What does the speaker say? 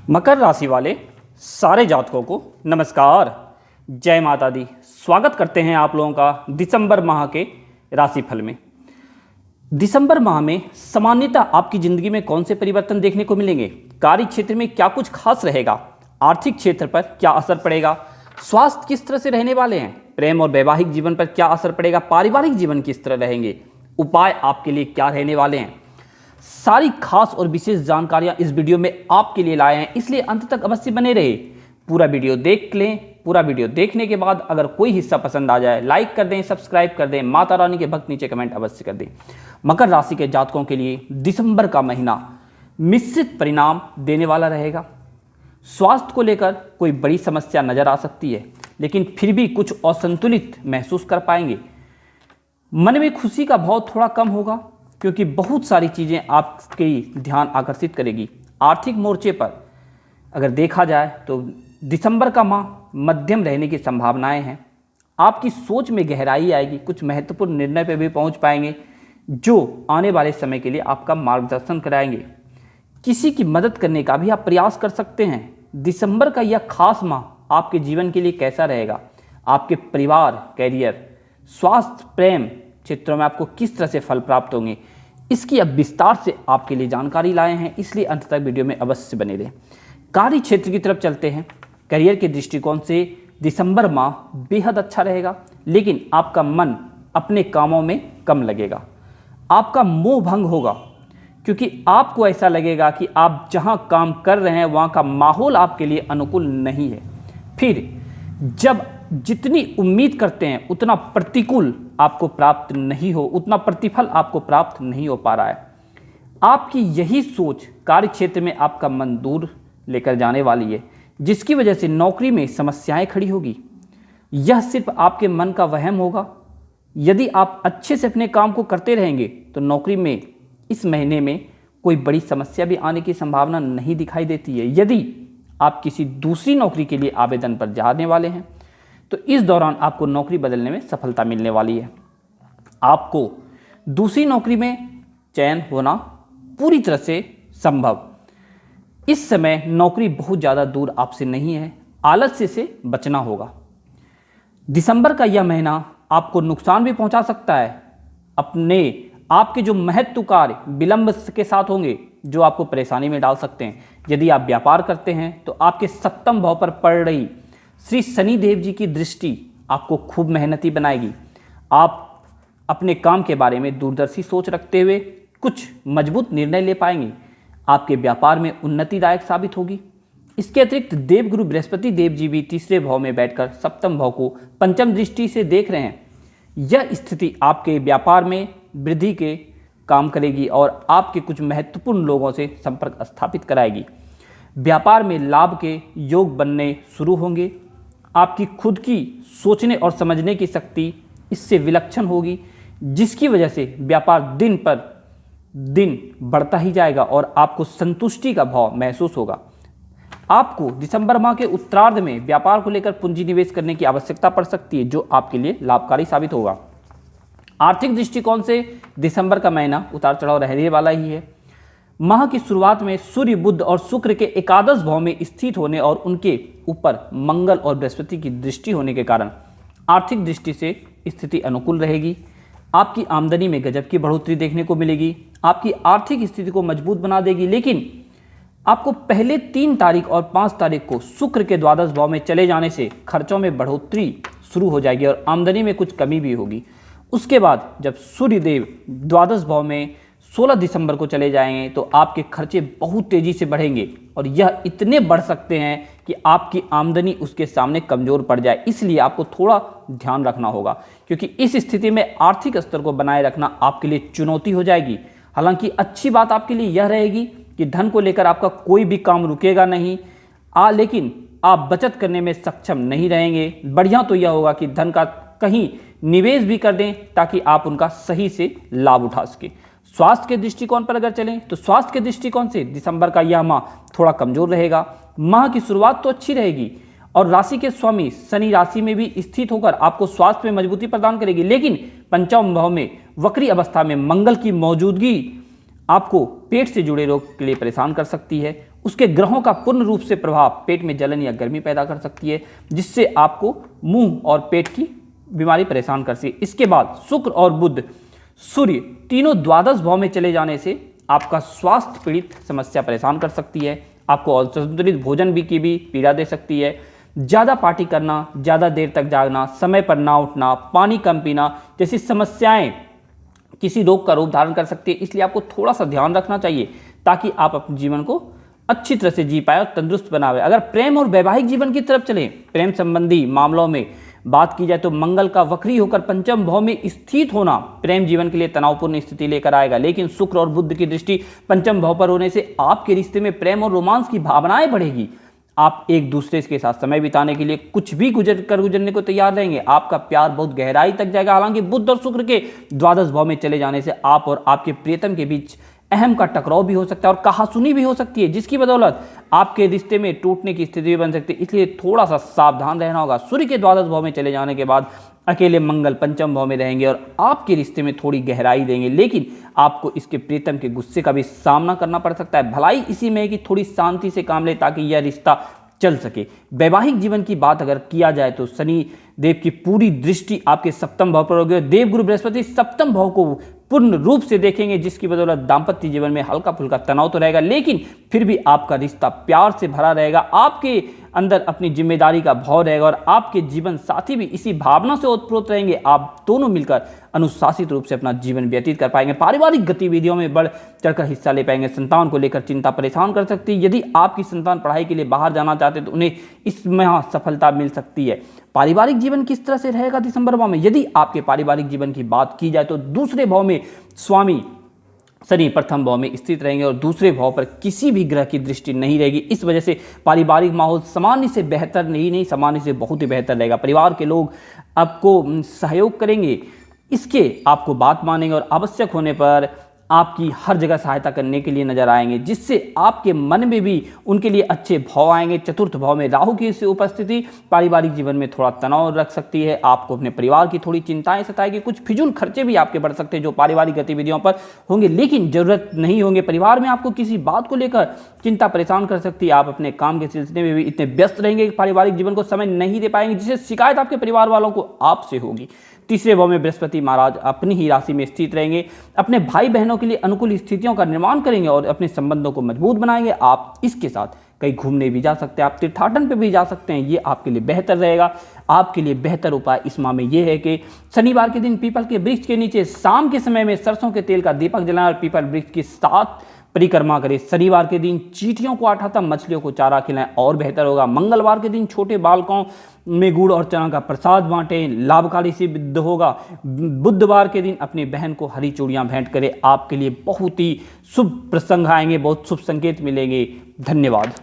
मकर राशि वाले सारे जातकों को नमस्कार, जय माता दी। स्वागत करते हैं आप लोगों का दिसंबर माह के राशिफल में। दिसंबर माह में सामान्यतः आपकी जिंदगी में कौन से परिवर्तन देखने को मिलेंगे, कार्य क्षेत्र में क्या कुछ खास रहेगा, आर्थिक क्षेत्र पर क्या असर पड़ेगा, स्वास्थ्य किस तरह से रहने वाले हैं, प्रेम और वैवाहिक जीवन पर क्या असर पड़ेगा, पारिवारिक जीवन किस तरह रहेंगे, उपाय आपके लिए क्या रहने वाले हैं, सारी खास और विशेष जानकारियां इस वीडियो में आपके लिए लाए हैं। इसलिए अंत तक अवश्य बने रहे, पूरा वीडियो देख लें। पूरा वीडियो देखने के बाद अगर कोई हिस्सा पसंद आ जाए लाइक कर दें, सब्सक्राइब कर दें, माता रानी के भक्त नीचे कमेंट अवश्य कर दें। मकर राशि के जातकों के लिए दिसंबर का महीना मिश्रित परिणाम देने वाला रहेगा। स्वास्थ्य को लेकर कोई बड़ी समस्या नजर आ सकती है, लेकिन फिर भी कुछ असंतुलित महसूस कर पाएंगे। मन में खुशी का भाव थोड़ा कम होगा, क्योंकि बहुत सारी चीज़ें आपके ध्यान आकर्षित करेगी। आर्थिक मोर्चे पर अगर देखा जाए तो दिसंबर का माह मध्यम रहने की संभावनाएं हैं। आपकी सोच में गहराई आएगी, कुछ महत्वपूर्ण निर्णय पर भी पहुंच पाएंगे जो आने वाले समय के लिए आपका मार्गदर्शन कराएंगे। किसी की मदद करने का भी आप प्रयास कर सकते हैं। दिसंबर का यह खास माह आपके जीवन के लिए कैसा रहेगा, आपके परिवार, कैरियर, स्वास्थ्य, प्रेम क्षेत्रों में आपको किस तरह से फल प्राप्त होंगे, इसकी अब विस्तार से आपके लिए जानकारी लाए हैं। इसलिए अंत तक वीडियो में अवश्य बने रहें। कार्य क्षेत्र की तरफ चलते हैं। करियर के दृष्टिकोण से दिसंबर माह बेहद अच्छा रहेगा, लेकिन आपका मन अपने कामों में कम लगेगा। आपका मोह भंग होगा, क्योंकि आपको ऐसा लगेगा कि आप जहां काम कर रहे हैं वहां का माहौल आपके लिए अनुकूल नहीं है। फिर जब जितनी उम्मीद करते हैं उतना प्रतिकूल आपको प्राप्त नहीं हो, उतना प्रतिफल आपको प्राप्त नहीं हो पा रहा है। आपकी यही सोच कार्य क्षेत्र में आपका मन दूर लेकर जाने वाली है, जिसकी वजह से नौकरी में समस्याएं खड़ी होगी। यह सिर्फ आपके मन का वहम होगा। यदि आप अच्छे से अपने काम को करते रहेंगे तो नौकरी में इस महीने में कोई बड़ी समस्या भी आने की संभावना नहीं दिखाई देती है। यदि आप किसी दूसरी नौकरी के लिए आवेदन पर जाने वाले हैं तो इस दौरान आपको नौकरी बदलने में सफलता मिलने वाली है। आपको दूसरी नौकरी में चयन होना पूरी तरह से संभव। इस समय नौकरी बहुत ज़्यादा दूर आपसे नहीं है, आलस्य से बचना होगा। दिसंबर का यह महीना आपको नुकसान भी पहुंचा सकता है। आपके जो महत्व कार्य विलंब के साथ होंगे, जो आपको परेशानी में डाल सकते हैं। यदि आप व्यापार करते हैं तो आपके सप्तम भाव पर पड़ रही श्री शनि देव जी की दृष्टि आपको खूब मेहनती बनाएगी। आप अपने काम के बारे में दूरदर्शी सोच रखते हुए कुछ मजबूत निर्णय ले पाएंगे। आपके व्यापार में उन्नतिदायक साबित होगी। इसके अतिरिक्त देवगुरु बृहस्पति देव जी भी तीसरे भाव में बैठकर सप्तम भाव को पंचम दृष्टि से देख रहे हैं। यह स्थिति आपके व्यापार में वृद्धि के काम करेगी और आपके कुछ महत्वपूर्ण लोगों से संपर्क स्थापित कराएगी। व्यापार में लाभ के योग बनने शुरू होंगे। आपकी खुद की सोचने और समझने की शक्ति इससे विलक्षण होगी, जिसकी वजह से व्यापार दिन पर दिन बढ़ता ही जाएगा और आपको संतुष्टि का भाव महसूस होगा। आपको दिसंबर माह के उत्तरार्ध में व्यापार को लेकर पूंजी निवेश करने की आवश्यकता पड़ सकती है, जो आपके लिए लाभकारी साबित होगा। आर्थिक दृष्टिकोण से दिसंबर का महीना उतार चढ़ाव रहने वाला ही है। माह की शुरुआत में सूर्य, बुध और शुक्र के एकादश भाव में स्थित होने और उनके ऊपर मंगल और बृहस्पति की दृष्टि होने के कारण आर्थिक दृष्टि से स्थिति अनुकूल रहेगी। आपकी आमदनी में गजब की बढ़ोतरी देखने को मिलेगी। आपकी आर्थिक स्थिति को मजबूत बना देगी। लेकिन आपको पहले 3 तारीख और 5 तारीख को शुक्र के द्वादश भाव में चले जाने से खर्चों में बढ़ोतरी शुरू हो जाएगी और आमदनी में कुछ कमी भी होगी। उसके बाद जब सूर्यदेव द्वादश भाव में 16 दिसंबर को चले जाएंगे तो आपके खर्चे बहुत तेजी से बढ़ेंगे और यह इतने बढ़ सकते हैं कि आपकी आमदनी उसके सामने कमजोर पड़ जाए। इसलिए आपको थोड़ा ध्यान रखना होगा, क्योंकि इस स्थिति में आर्थिक स्तर को बनाए रखना आपके लिए चुनौती हो जाएगी। हालांकि अच्छी बात आपके लिए यह रहेगी कि धन को लेकर आपका कोई भी काम रुकेगा नहीं, लेकिन आप बचत करने में सक्षम नहीं रहेंगे। बढ़िया तो यह होगा कि धन का कहीं निवेश भी कर दें ताकि आप उनका सही से लाभ उठा सकें। स्वास्थ्य के दृष्टिकोण पर अगर चलें तो स्वास्थ्य के दृष्टिकोण से दिसंबर का यह माह थोड़ा कमजोर रहेगा। माह की शुरुआत तो अच्छी रहेगी और राशि के स्वामी शनि राशि में भी स्थित होकर आपको स्वास्थ्य में मजबूती प्रदान करेगी, लेकिन पंचम भाव में वक्री अवस्था में मंगल की मौजूदगी आपको पेट से जुड़े रोग के लिए परेशान कर सकती है। उसके ग्रहों का पूर्ण रूप से प्रभाव पेट में जलन या गर्मी पैदा कर सकती है, जिससे आपको मुंह और पेट की बीमारी परेशान कर सकती है। इसके बाद शुक्र और बुध, सूर्य तीनों द्वादश भाव में चले जाने से आपका स्वास्थ्य पीड़ित समस्या परेशान कर सकती है। आपको असंतुलित भोजन की भी पीड़ा दे सकती है। ज़्यादा पार्टी करना, ज़्यादा देर तक जागना, समय पर ना उठना, पानी कम पीना जैसी समस्याएं किसी रोग का रूप धारण कर सकती है। इसलिए आपको थोड़ा सा ध्यान रखना चाहिए ताकि आप अपने जीवन को अच्छी तरह से जी पाए और तंदुरुस्त बनावे। अगर प्रेम और वैवाहिक जीवन की तरफ चलें, प्रेम संबंधी मामलों में बात की जाए तो मंगल का वक्री होकर पंचम भाव में स्थित होना प्रेम जीवन के लिए तनावपूर्ण स्थिति लेकर आएगा। लेकिन शुक्र और बुध की दृष्टि पंचम भाव पर होने से आपके रिश्ते में प्रेम और रोमांस की भावनाएं बढ़ेगी। आप एक दूसरे के साथ समय बिताने के लिए कुछ भी गुजरने को तैयार रहेंगे। आपका प्यार बहुत गहराई तक जाएगा। हालांकि बुध और शुक्र के द्वादश भाव में चले जाने से आप और आपके प्रियतम के बीच अहम का टकराव भी हो सकता है और कहासुनी भी हो सकती है, जिसकी बदौलत आपके रिश्ते में टूटने की स्थिति भी बन सकती है। इसलिए थोड़ा सा सावधान रहना होगा। सूर्य के द्वादश भाव में चले जाने के बाद अकेले मंगल पंचम भाव में रहेंगे और आपके रिश्ते में थोड़ी गहराई देंगे, लेकिन आपको इसके प्रीतम के गुस्से का भी सामना करना पड़ सकता है। भलाई इसी में है कि थोड़ी शांति से काम ले ताकि यह रिश्ता चल सके। वैवाहिक जीवन की बात अगर किया जाए तो शनि देव की पूरी दृष्टि आपके सप्तम भाव पर होगी। देवगुरु बृहस्पति सप्तम भाव को पूर्ण रूप से देखेंगे, जिसकी बदौलत दाम्पत्य जीवन में हल्का फुल्का तनाव तो रहेगा, लेकिन फिर भी आपका रिश्ता प्यार से भरा रहेगा। आपके अंदर अपनी जिम्मेदारी का भाव रहेगा और आपके जीवन साथी भी इसी भावना से ओतप्रोत रहेंगे। आप दोनों मिलकर अनुशासित रूप से अपना जीवन व्यतीत कर पाएंगे। पारिवारिक गतिविधियों में बढ़ चढ़कर हिस्सा ले पाएंगे। संतान को लेकर चिंता परेशान कर सकती है। यदि आपकी संतान पढ़ाई के लिए बाहर जाना चाहते हैं तो उन्हें इसमें सफलता मिल सकती है। पारिवारिक जीवन किस तरह से रहेगा दिसंबर माह में? यदि आपके पारिवारिक जीवन की बात की जाए तो दूसरे भाव में स्वामी शनि प्रथम भाव में स्थित रहेंगे और दूसरे भाव पर किसी भी ग्रह की दृष्टि नहीं रहेगी। इस वजह से पारिवारिक माहौल सामान्य से बेहतर नहीं सामान्य से बहुत ही बेहतर रहेगा। परिवार के लोग आपको सहयोग करेंगे, इसके आपको बात मानेंगे और आवश्यक होने पर आपकी हर जगह सहायता करने के लिए नजर आएंगे, जिससे आपके मन में भी उनके लिए अच्छे भाव आएंगे। चतुर्थ भाव में राहु की उपस्थिति पारिवारिक जीवन में थोड़ा तनाव रख सकती है। आपको अपने परिवार की थोड़ी चिंताएं सताएगी। कुछ फिजूल खर्चे भी आपके बढ़ सकते हैं जो पारिवारिक गतिविधियों पर होंगे, लेकिन जरूरत नहीं होंगे। परिवार में आपको किसी बात को लेकर चिंता परेशान कर सकती है। आप अपने काम के सिलसिले में भी इतने व्यस्त रहेंगे कि पारिवारिक जीवन को समय नहीं दे पाएंगे, जिससे शिकायत आपके परिवार वालों को आपसे होगी। तीसरे भाव में बृहस्पति महाराज अपनी ही राशि में स्थित रहेंगे। अपने भाई बहनों के लिए अनुकूल स्थितियों का निर्माण करेंगे और अपने संबंधों को मजबूत बनाएंगे। आप इसके साथ कहीं घूमने भी जा सकते हैं, आप तीर्थाटन पे भी जा सकते हैं। ये आपके लिए बेहतर रहेगा। आपके लिए बेहतर उपाय इस माह में ये है कि शनिवार के दिन पीपल के वृक्ष के नीचे शाम के समय में सरसों के तेल का दीपक जलाएं और पीपल वृक्ष के साथ परिक्रमा करें। शनिवार के दिन चींटियों को 8 मछलियों को चारा खिलाएं और बेहतर होगा। मंगलवार के दिन छोटे बालकों में गुड़ और चना का प्रसाद बांटें, लाभकारी सिद्ध होगा। बुधवार के दिन अपनी बहन को हरी चूड़ियां भेंट करें। आपके लिए बहुत ही शुभ प्रसंग आएंगे, बहुत शुभ संकेत मिलेंगे। धन्यवाद।